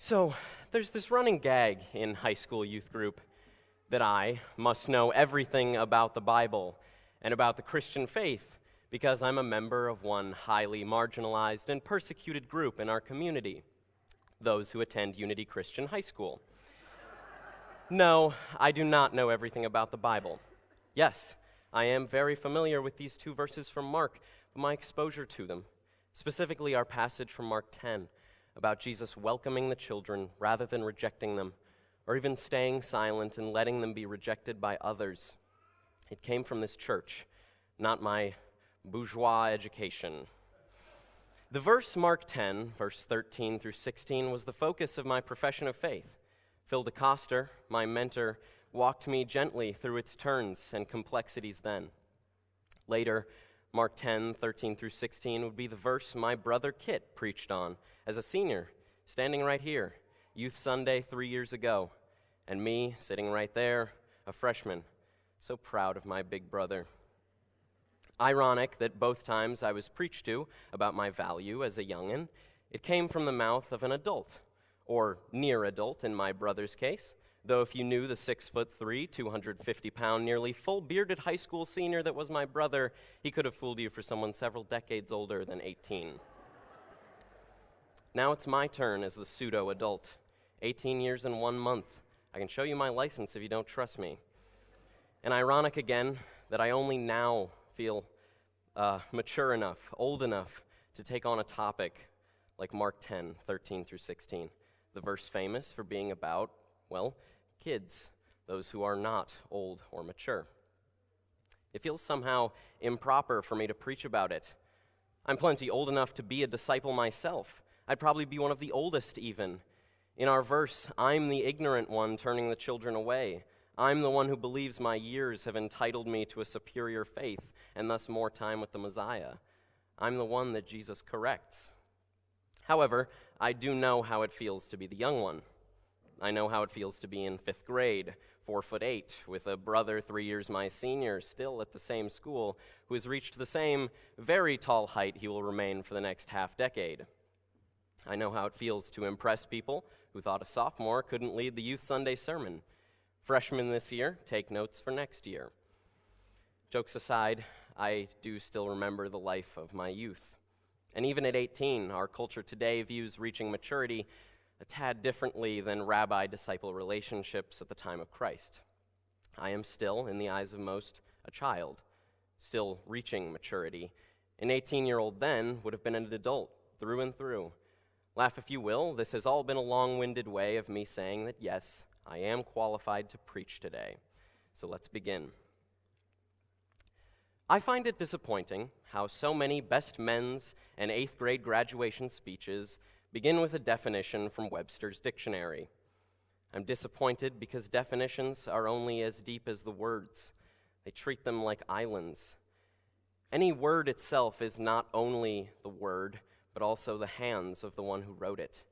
So, there's this running gag in high school youth group that I must know everything about the Bible and about the Christian faith because I'm a member of one highly marginalized and persecuted group in our community, those who attend Unity Christian High School. No, I do not know everything about the Bible. Yes, I am very familiar with these two verses from Mark, but my exposure to them, specifically our passage from Mark 10, about Jesus welcoming the children rather than rejecting them, or even staying silent and letting them be rejected by others. It came from this church, not my bourgeois education. The verse Mark 10, verse 13 through 16, was the focus of my profession of faith. Phil DeCoster, my mentor, walked me gently through its turns and complexities then. Later, Mark 10, 13 through 16 would be the verse my brother Kit preached on as a senior, standing right here, Youth Sunday 3 years ago, and me sitting right there, a freshman, so proud of my big brother. Ironic that both times I was preached to about my value as a youngin', it came from the mouth of an adult, or near adult in my brother's case, though if you knew the 6'3", 250-pound, nearly full-bearded high school senior that was my brother, he could have fooled you for someone several decades older than 18. Now it's my turn as the pseudo-adult. 18 years and 1 month. I can show you my license if you don't trust me. And ironic again that I only now feel mature enough, old enough to take on a topic like Mark 10, 13 through 16, the verse famous for being about, well, kids, those who are not old or mature. It feels somehow improper for me to preach about it. I'm plenty old enough to be a disciple myself. I'd probably be one of the oldest even. In our verse, I'm the ignorant one turning the children away. I'm the one who believes my years have entitled me to a superior faith and thus more time with the Messiah. I'm the one that Jesus corrects. However, I do know how it feels to be the young one. I know how it feels to be in 5th grade, 4'8", with a brother 3 years my senior, still at the same school, who has reached the same very tall height he will remain for the next half-decade. I know how it feels to impress people who thought a sophomore couldn't lead the Youth Sunday sermon. Freshmen this year, take notes for next year. Jokes aside, I do still remember the life of my youth. And even at 18, our culture today views reaching maturity a tad differently than rabbi-disciple relationships at the time of Christ. I am still, in the eyes of most, a child, still reaching maturity. An 18-year-old then would have been an adult through and through. Laugh if you will, this has all been a long-winded way of me saying that yes, I am qualified to preach today. So let's begin. I find it disappointing how so many best men's and 8th grade graduation speeches begin with a definition from Webster's dictionary. I'm disappointed because definitions are only as deep as the words. They treat them like islands. Any word itself is not only the word, but also the hands of the one who wrote it.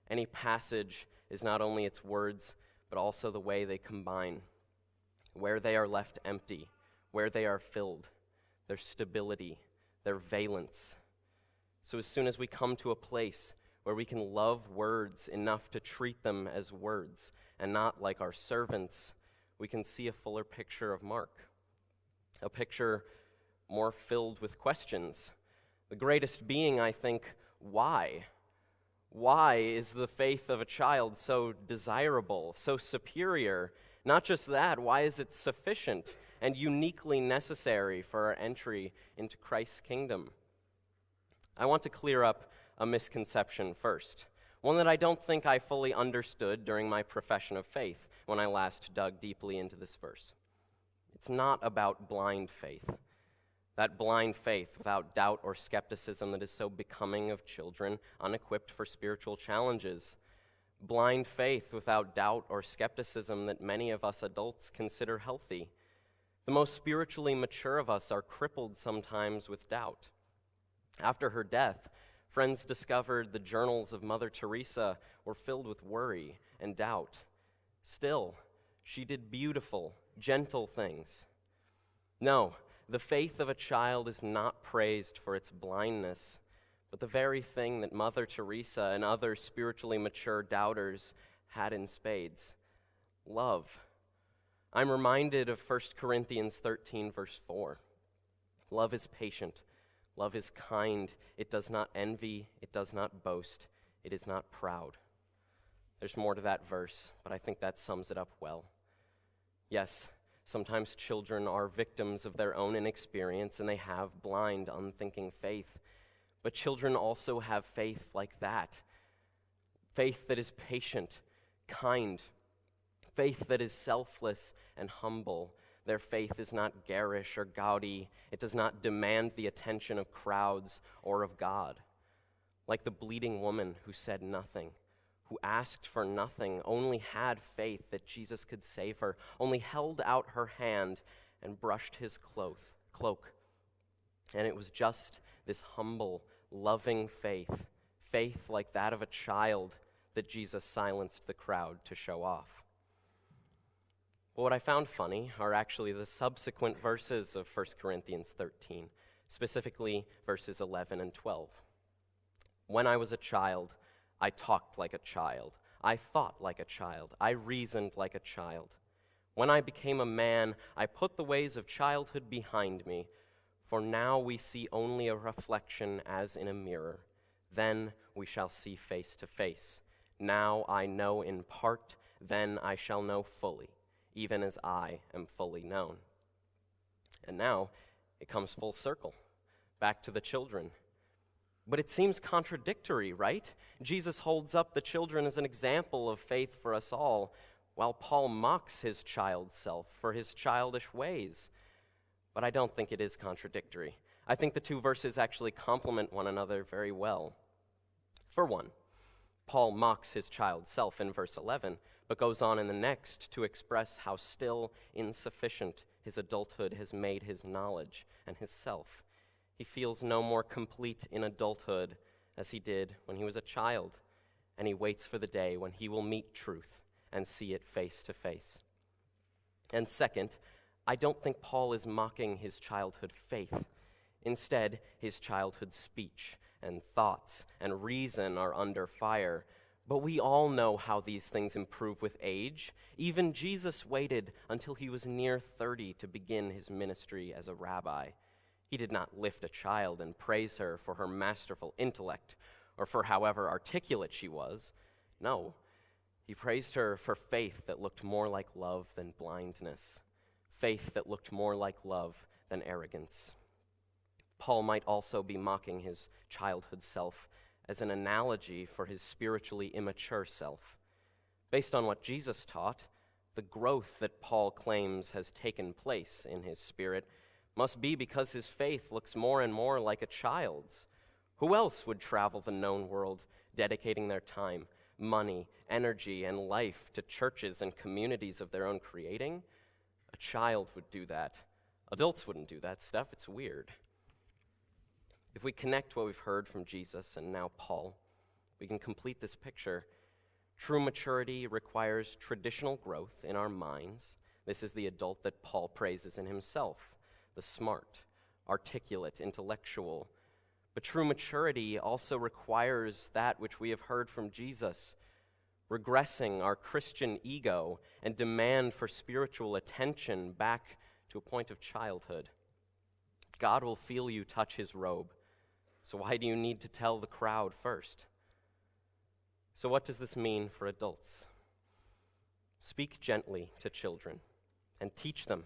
Any passage is not only its words, but also the way they combine, where they are left empty, where they are filled, their stability, their valence. So as soon as we come to a place where we can love words enough to treat them as words and not like our servants, we can see a fuller picture of Mark, a picture more filled with questions. The greatest being, I think, why? Why is the faith of a child so desirable, so superior? Not just that, why is it sufficient and uniquely necessary for our entry into Christ's kingdom? I want to clear up a misconception first, one that I don't think I fully understood during my profession of faith when I last dug deeply into this verse. It's not about blind faith. That blind faith without doubt or skepticism that is so becoming of children unequipped for spiritual challenges. Blind faith without doubt or skepticism that many of us adults consider healthy. The most spiritually mature of us are crippled sometimes with doubt. After her death, friends discovered the journals of Mother Teresa were filled with worry and doubt. Still, she did beautiful, gentle things. No, the faith of a child is not praised for its blindness, but the very thing that Mother Teresa and other spiritually mature doubters had in spades: love. I'm reminded of 1 Corinthians 13, verse 4. Love is patient. Love is kind. It does not envy. It does not boast. It is not proud. There's more to that verse, but I think that sums it up well. Yes, sometimes children are victims of their own inexperience, and they have blind, unthinking faith. But children also have faith like that. Faith that is patient, kind. Faith that is selfless and humble. Their faith is not garish or gaudy. It does not demand the attention of crowds or of God. Like the bleeding woman who said nothing, who asked for nothing, only had faith that Jesus could save her, only held out her hand and brushed his cloak. And it was just this humble, loving faith, faith like that of a child, that Jesus silenced the crowd to show off. But what I found funny are actually the subsequent verses of 1 Corinthians 13, specifically verses 11 and 12. When I was a child, I talked like a child. I thought like a child. I reasoned like a child. When I became a man, I put the ways of childhood behind me. For now we see only a reflection as in a mirror. Then we shall see face to face. Now I know in part, then I shall know fully, even as I am fully known. And now it comes full circle, back to the children. But it seems contradictory, right? Jesus holds up the children as an example of faith for us all, while Paul mocks his child self for his childish ways. But I don't think it is contradictory. I think the two verses actually complement one another very well. For one, Paul mocks his child self in verse 11, but goes on in the next to express how still insufficient his adulthood has made his knowledge and his self. He feels no more complete in adulthood as he did when he was a child, and he waits for the day when he will meet truth and see it face to face. And second, I don't think Paul is mocking his childhood faith. Instead, his childhood speech and thoughts and reason are under fire. But we all know how these things improve with age. Even Jesus waited until he was near 30 to begin his ministry as a rabbi. He did not lift a child and praise her for her masterful intellect or for however articulate she was. No, he praised her for faith that looked more like love than blindness, faith that looked more like love than arrogance. Paul might also be mocking his childhood self as an analogy for his spiritually immature self. Based on what Jesus taught, the growth that Paul claims has taken place in his spirit must be because his faith looks more and more like a child's. Who else would travel the known world, dedicating their time, money, energy, and life to churches and communities of their own creating? A child would do that. Adults wouldn't do that stuff. It's weird. If we connect what we've heard from Jesus and now Paul, we can complete this picture. True maturity requires traditional growth in our minds. This is the adult that Paul praises in himself, the smart, articulate, intellectual. But true maturity also requires that which we have heard from Jesus, regressing our Christian ego and demand for spiritual attention back to a point of childhood. God will feel you touch his robe. So why do you need to tell the crowd first? So what does this mean for adults? Speak gently to children and teach them.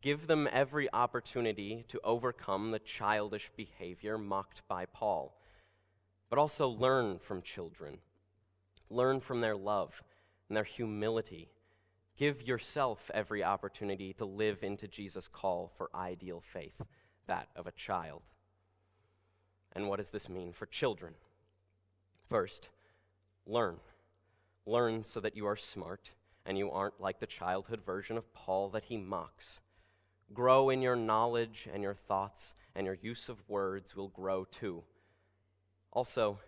Give them every opportunity to overcome the childish behavior mocked by Paul. But also learn from children. Learn from their love and their humility. Give yourself every opportunity to live into Jesus' call for ideal faith, that of a child. And what does this mean for children? First, learn. Learn so that you are smart and you aren't like the childhood version of Paul that he mocks. Grow in your knowledge, and your thoughts and your use of words will grow too. Also,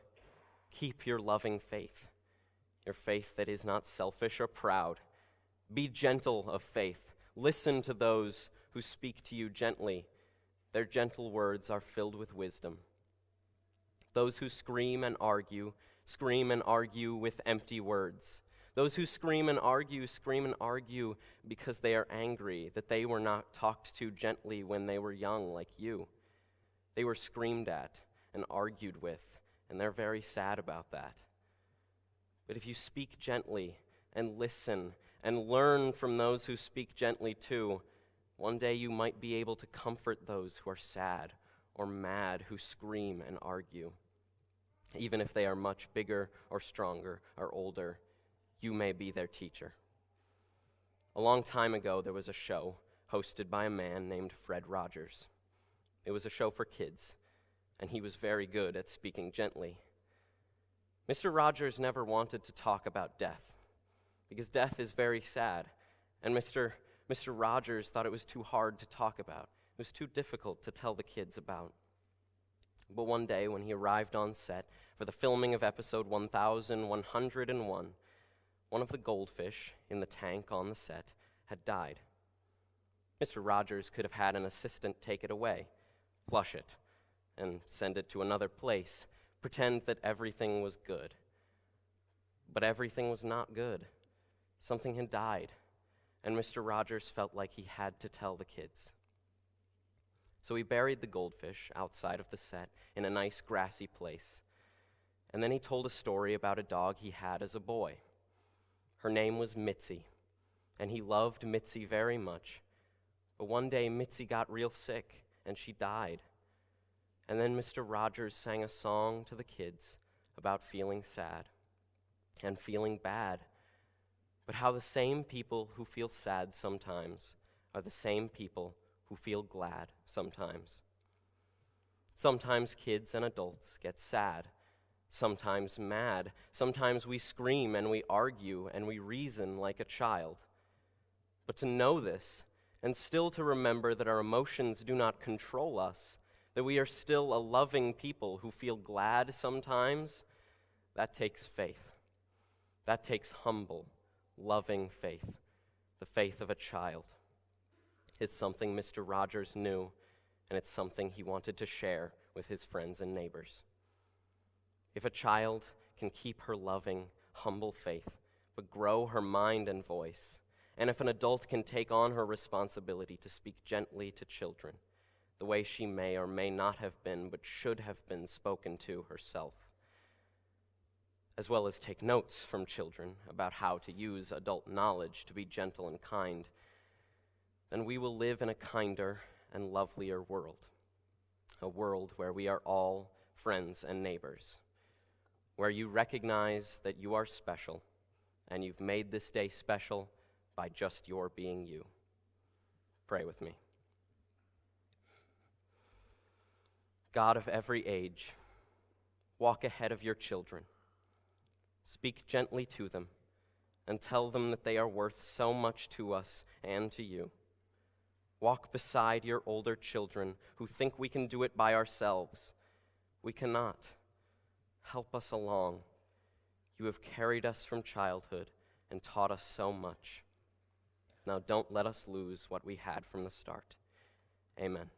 keep your loving faith, your faith that is not selfish or proud. Be gentle of faith. Listen to those who speak to you gently. Their gentle words are filled with wisdom. Those who scream and argue with empty words. Those who scream and argue because they are angry that they were not talked to gently when they were young like you. They were screamed at and argued with, and they're very sad about that. But if you speak gently and listen and learn from those who speak gently too, one day you might be able to comfort those who are sad or mad, who scream and argue. Even if they are much bigger or stronger or older, you may be their teacher. A long time ago, there was a show hosted by a man named Fred Rogers. It was a show for kids, and he was very good at speaking gently. Mr. Rogers never wanted to talk about death, because death is very sad, and Mr. Rogers thought it was too hard to talk about. It was too difficult to tell the kids about. But one day, when he arrived on set for the filming of episode 1101, one of the goldfish in the tank on the set had died. Mr. Rogers could have had an assistant take it away, flush it, and send it to another place, pretend that everything was good. But everything was not good. Something had died, and Mr. Rogers felt like he had to tell the kids. So he buried the goldfish outside of the set in a nice grassy place, and then he told a story about a dog he had as a boy. Her name was Mitzi, and he loved Mitzi very much. But one day, Mitzi got real sick, and she died. And then Mr. Rogers sang a song to the kids about feeling sad and feeling bad, but how the same people who feel sad sometimes are the same people who feel glad sometimes. Sometimes kids and adults get sad, sometimes mad. Sometimes we scream and we argue and we reason like a child. But to know this, and still to remember that our emotions do not control us, that we are still a loving people who feel glad sometimes, that takes faith. That takes humble, loving faith, the faith of a child. It's something Mr. Rogers knew, and it's something he wanted to share with his friends and neighbors. If a child can keep her loving, humble faith, but grow her mind and voice, and if an adult can take on her responsibility to speak gently to children, the way she may or may not have been, but should have been spoken to herself, as well as take notes from children about how to use adult knowledge to be gentle and kind, then we will live in a kinder and lovelier world, a world where we are all friends and neighbors, where you recognize that you are special, and you've made this day special by just your being you. Pray with me. God of every age, walk ahead of your children. Speak gently to them, and tell them that they are worth so much to us and to you. Walk beside your older children who think we can do it by ourselves. We cannot. Help us along. You have carried us from childhood and taught us so much. Now don't let us lose what we had from the start. Amen.